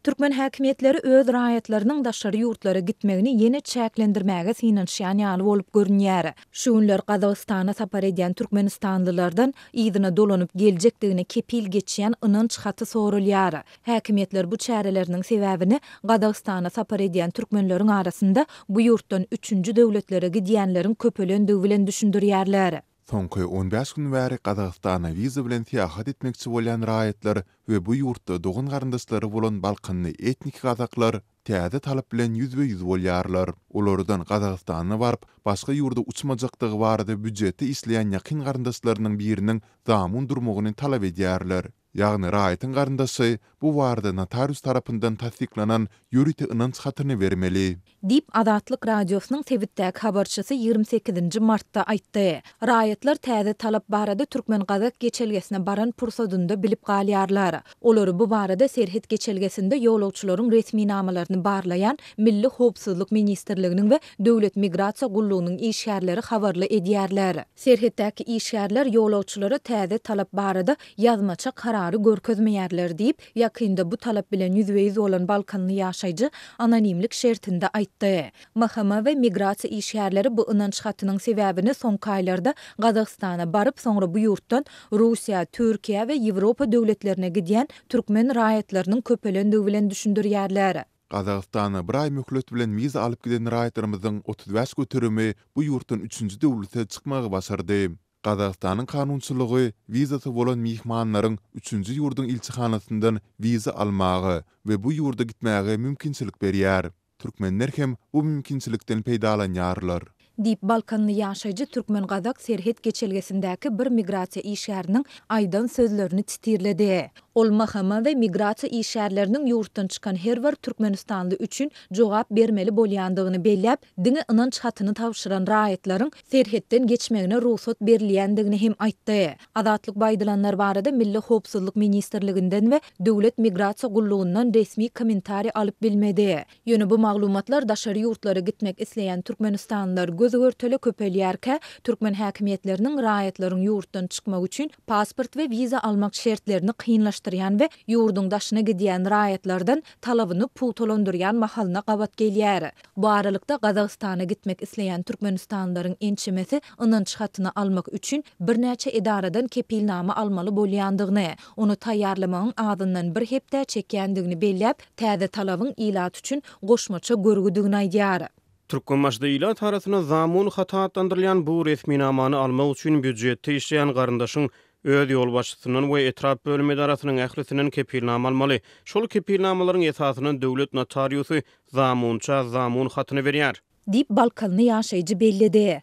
Türkmen häkimetleri öz raýatlarynyň daşary ýurtlara gitmegini ýene çäklendirmäge synanşýan ýaly bolup görünýär. Şu günler Gazagystana sapar edýän türkmenistanlylardan ýygyna dolanyp geljekdigine kepil geçýän ynanç haty sorulýar. Häkimetler bu çäreleriniň sebäbini Gazagystana sapar edýän türkmenleriň arasynda bu ýurtdan üçünji döwletlere gidýänleriň köpelendigi bilen düşündirýärler. Soňky 15 gün bäri Gazagystana wiza bilen seýahat etmekçi bolýan raýatlar we bu ýurtda dogun garyndaşlary bolan balkynly etnik gazaklar täze talap bilen ýüzbe-ýüz bolýarlar. Olardan Gazagystana baryp başga ýurda uçmajakdygy barada büdjeti isleýän ýakyn garyndaşlarynyň biriniň zamun durmagyny talap edýärler. Ýagny raýatyň garyndaşy bu barada notarius tarapyndan tasdiklanan ýüriti ynanç hatyny bermeli. Dip Adatlyk radiosynyň Tebitdäki habarçysy 28 martda aýtdy. Raýatlar täze talap barada Türkmen Gazak geçelgesine baran pursatynda bilip galýarlar. Olary bu barada Serhet geçelgesinde ýolagçylaryň resmi namalaryny barlayan Milli Howpsuzlyk Ministrliginiň we Döwlet Migrasiýa Gullugynyň işgärleri habarly edýärler. Serhetdäki işgärler ýolagçylara täze talap barada ýazmaça karary görkezmeýärler diýip ýakynda bu talap bilen ýüzbe-ýüz bolan Balkanly ýaşaýjy anonimlik şertinde aýtdy. Mahkama we migrasiýa işgärleri bu ynanç hatynyň sebäbini soňky aýlarda Gazagystana baryp soňra bu ýurtdan Russiýa, Türkiýe we Ýewropa döwletlerine gidýän türkmen raýatlarynyň köpelendigi bilen düşündirýärler. Gazagystana bir ay möhlet bilen wiza alyp giden raýatlarymyzyň 35 göterimi bu ýurtdan 3-nji döwlete çykmagy başardy. Gazagystanyň kanunçylygy wizasy bolan mihmanlaryň 3-nji ýurdun ilçihanasyndan wiza almagy we bu ýurda gitmäge mümkinçilik berýär. Türkmenler hem bu mümkinçilikden peýdalanýarlar. Dip Balkanly ýaşaýjy türkmen Gazak Serhet geçelgesindäki bir migrasiýa işgäriniň aýdan sözlerini titirledi. Ol mahkama we migrasiýa işgärleriniň ýurtdan çykan her bir Türkmenistanly üçin jogap bermeli bolýandygyny belläp, diňe ynanç hatyny tawşyran raýatlaryň Serhetden geçmegine ruhsat berilýändigini hem aýtdy. Adatlyk baýdylanlar barada Milli Howpsuzlyk Ministrliginden we Döwlet Migrasiýa Gullugyndan resmi kommentari alyp bilmedi. Ýöne bu maglumatlar daşary ýurtlara gitmek isleýän türkmenistanlylar gözgörtele köpelýärkä türkmen häkimetleriniň raýatlaryň ýurtdan çykmak üçin pasport we wiza almak şertlerini kynlaşdyrýan we ýurdun daşyna gidýän raýatlardan talabyny putolandyrýan mahalna gabat gelýär. Bu aralykda Gazagystana gitmek isleýän türkmenistanlylaryň ençemesi ynanç hatyny almak üçin birnäçe edaradan kepilnama almaly bolýandygyny, onu taýýarlamagyň adyndan bir hepde çekýändigini belläp, täze talabyň ilat üçin goşmaça görgüdigini aýdýar. Türkmenmaşda ilat harasyna zamun hata atlandyrylýan bu resmi namany almak üçin büdjetde işleýän garyndaşyň öz ýol başçysynyň we etrap bölüm edarasynyň ählisiniň kepilnama almaly. Şol kepilnamalaryň esasyny döwlet notariusy zamun hatyny berýär. Dip Balkanly ýaşaýjy belledi.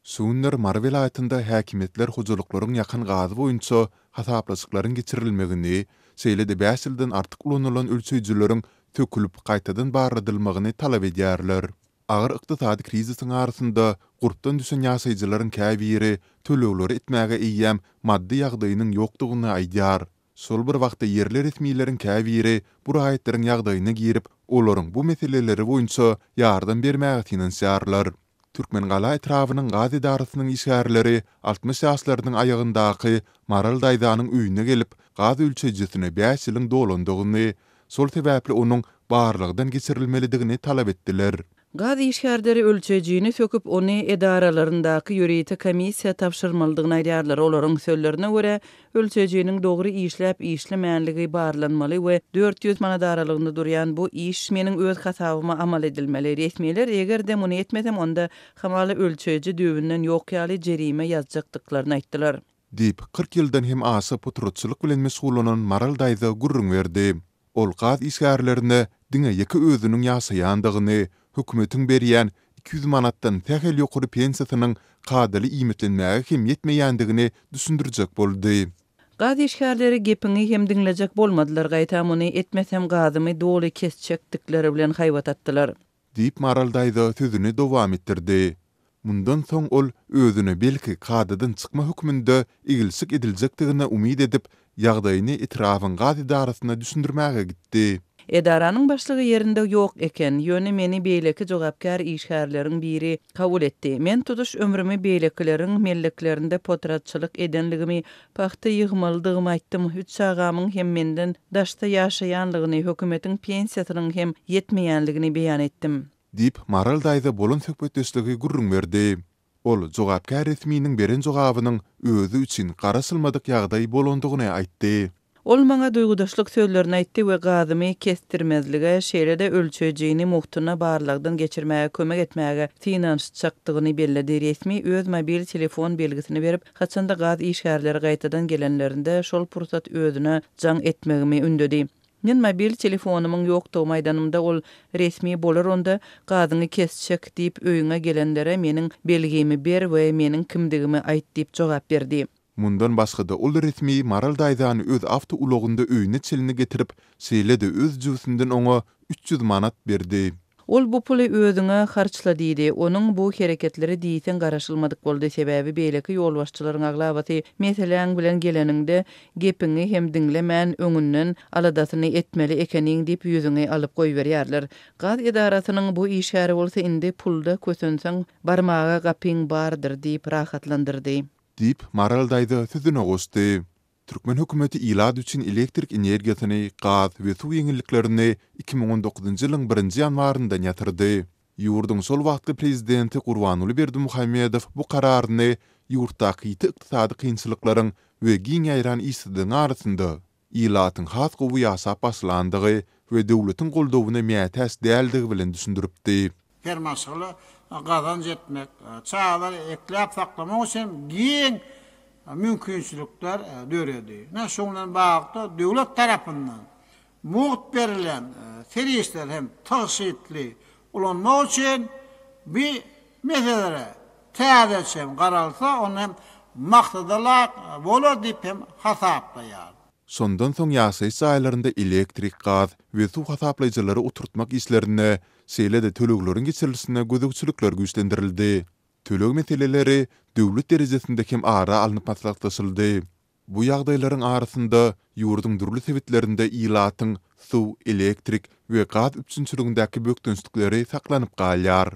Suunlar Mar vilayatynda häkimetler hojalyklaryň ýakyn gazy boýunça hasaplaşyklaryň geçirilmegini, seýlede 5 ýyldan artyk ulanylan ölçüjileriň tökülüp gaýtadan barradylmagyny talap edýärler. Agyr ykdysady krizisyň arasynda gurpdan düşen ýaşaýjylaryň käbiri tölegleri etmäge eýýäm maddi ýagdaýynyň ýokdugyny aýdýar. Şol bir wagtda yerli resmiýlerin käbiri bu raýatlaryň ýagdaýyna girip, olaryň bu meseleleri boýunça ýardam bermäge finansiýarlar. Türkmen gala etrafynyň gaz edarasynyň işgärleri 60 ýaşlarynyň aýagyndaky Maral daýdanyň öýüne gelip, gaz ölçejisini 5 ýylyň dolandygyny, sol sebäpli onuň barlygdan geçirilmelidigini talap etdiler. Gaz işgärleri ölçejini söküp onu edaralaryndaky ýüriti komissiýa tapşyrmalydygyny aýdýarlar. Olaryň sözlerine görä, ölçejiniň dogry işläp işlemänligi barlanmaly we 400 manat aralygynda durýan bu iş meniň öz hasabyma amal edilmeli. Resmiýetler eger de muny etmesem onda hamaly ölçeji döwünden ýokýaly jerime ýazjakdyklaryny aýtdylar. Dip 40 ýyldan hem asa putrotçylyk bilen meşgulanan Maral daýda gurrun berdi. Ol gaz işgärlerine diňe ýeki özüniň ýaşaýandygyny, hökümetiň berýän 200 manatdan tähel ýokary pensiýasynyň gadyly iýmitlenmäge hem ýetmeýändigini düşündirjek boldy. Gaz işgärleri gepini hem dinlejek bolmadylar, gaýta muny etmesem gazymy doly kesjekdikleri bilen haýbat atdylar. Dip Maral daýda sözüni dowam etdirdi. Mundan soň ol özüni belki gadydan çykma hükmünde igilsik ediljekdigine umyd edip, ýagdaýyny etrafyň gaz edarasyna düşündirmäge gitdi. Edaranyň başlygy yerinde ýok eken, ýöne meni beýleki jogapkar işgärleriň biri kabul etdi. Men tutuş ömrümi beýlekleriň melleklerinde potratçylyk edenligimi, paxta ýygmalydygymy aýtdym. 3 agamyň hem menden daşda ýaşaýanlygyny, hökümetiň pensiýasynyň hem ýetmeýänligini beýan etdim. Dip Maral daýda bolan söhbetdeşligi gurrun berdi. Ol jogapkar resminiň beren jogabynyň özü üçin garasylmadyk ýagdaý bolandygyny aýtdy. Ol maňa duýgudaşlyk sözlerini aýtdy we gazymy kestirmezlige, şeýle-de ölçejini muhtuna barlagdan geçirmäge kömek etmäge finanççakdygyny bellidi. Resmi öz mobil telefon belgisini berip, haçanda gaz işgärleri gaýtadan gelenlerinde şol pursat özüne jaň etmegimi ündedi. Men mobil telefonumyň ýokdugy maýdanymda ol resmi bolar onda gazyny kesçek diýip öýüňe gelenlere meniň belgimi ber we meniň kimdigimi aýt diýip jogap berdi. Mundan başga da ol resmi Maral daýdany öz awto ulagynda öýüne çelini getirip, şeýle-de öz jüýsünden oňa 300 manat berdi. Ol bu puly özüňe harçla diýdi. Onuň bu hereketleri diýsen garaşylmadyk boldy. Sebäbi beýleki ýolbaşçylaryň aglabaty meseleň bilen geleninde gepiňi hem diňlemän öňünden aladasyny etmeli ekeniň diýip ýüzüňe alyp goýberýärler. Gaz edarasynyň bu işäri bolsa indi pulda kösenseň barmaga gapyň bardyr diýip rahatlandyrdy. Dip Maral daýda sözüne gosdy. Türkmen hökümeti ilad üçin elektrik energiýasyny, gaz we suw ýeňilliklerini 2019-njy ýylyň 1-nji ýanwarynda ýatyrdy. Ýurduň sol wagtly prezidenti Gurbanuly Berdimuhammedow bu kararyny ýurtdaky ykdysady kynçylyklaryň we giň ýaýran işsidiň arasynda ilatyň has gowy ýasap başlandygy we döwletiň goldawyna mätäs däldigi bilen düşündiripdi. Fermasyly gazan jetmek, çağlar ekläp saklamak üçin giň mümkinçilikler döredi. Şoňdan bagda döwlet tarapyndan muht berilen serişler hem taşytly ulanmak üçin bir meselelere täzeçem garalsa onu hem maksadalar bolar diýip hem hasapdaýar. Sondan soň ýaşaýyş aýlarynda elektrik, gaz we suw hasaplaýjylary oturtmak işlerine, şeýle-de tölegleriň geçirilişine gözükçülükler güýçlendirildi. Töleg meseleleri döwlet derejesinde hem ara alınıp maslahatlaşyldy. Bu ýagdaýlaryň arasynda ýurduň durly sebitlerinde ilatyň suw, elektrik we gaz üçinçiligindäki bökdünçlikleri saklanyp galýar.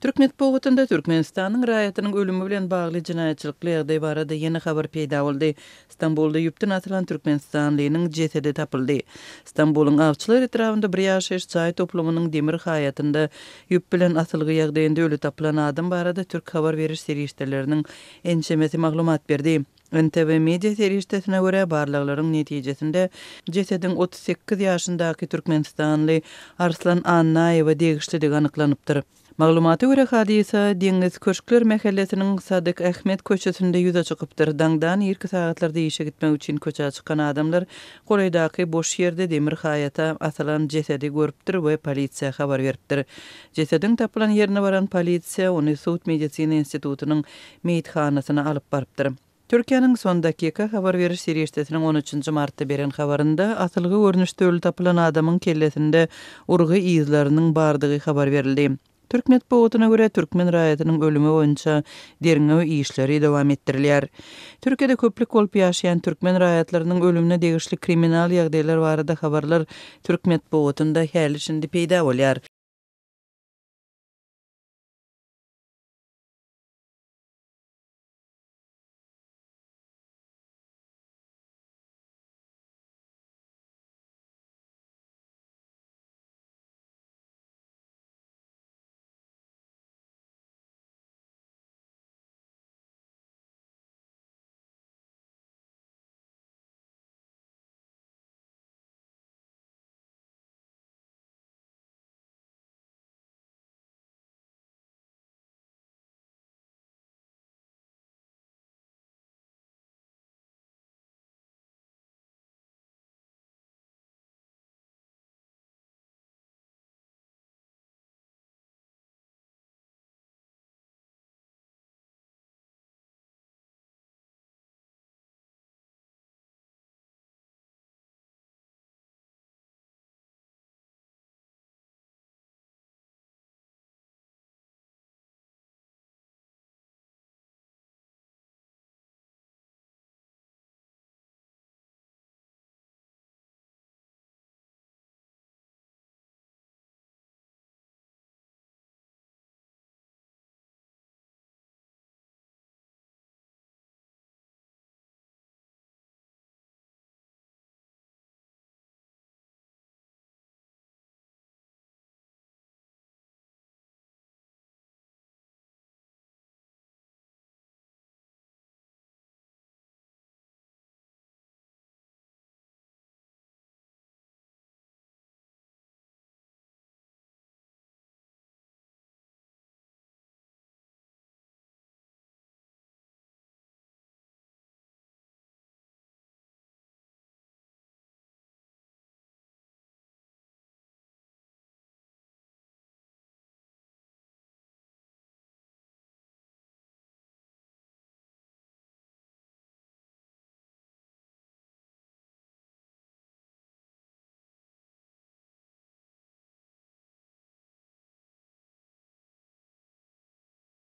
Türkmen Bogotunda Türkmenistanyň raýatynyň ölümi bilen bagly jinaýatçylyklar barada ýeni habar peýda boldy. İstanbulda ýupdan atylan Türkmenistanlynyň jesedi tapyldy. Istanbulyň awçylar etrafynda bir ýaşaýyş çaý toplumynyň demir haýatynda ýup bilen asylgy ýagdaýynda ölü tapylan adam barada Türk habar beriş serişdeleriniň ençemesi maglumat berdi. NTV media serişdesine görä barlaklaryň netijesinde jesediň 38 ýaşyndaky Türkmenistanly Arslan Annaýew degişligi anyklanypdyr. Maglumata görä hadisa Deňiz Köşkler mahallesiniň Sadyk Ahmet köçesinde ýüze çykypdyr. Daňdan 2 saatlarda işe gitmek üçin köçe çykan adamlar goraýdaky boş ýerde demir haýata asylan jesedi görüpdir we polisiýa habar beripdir. Jesediň tapylan ýerine baran polisiýa ony Suud Medisina institutynyň meýithanasyna alyp barypdyr. Türkiýanyň son dakika habar beriş serişdesiniň 13-nji martda beren habarynda asylgy görnüşde ölü tapylan adamyň kellesinde urgy izleriniň bardygy habar berildi. Türkmen Bogotuna görä Türkmen raýatynyň ölümi boýunça derňe işleri dowam etdirilýär. Türkiýede köplik bolup ýaşaýan Türkmen raýatlarynyň ölümine degişli kriminal ýagdaýlar barada habarlar Türkmen Bogotunda häli şimdi peýda bolýar.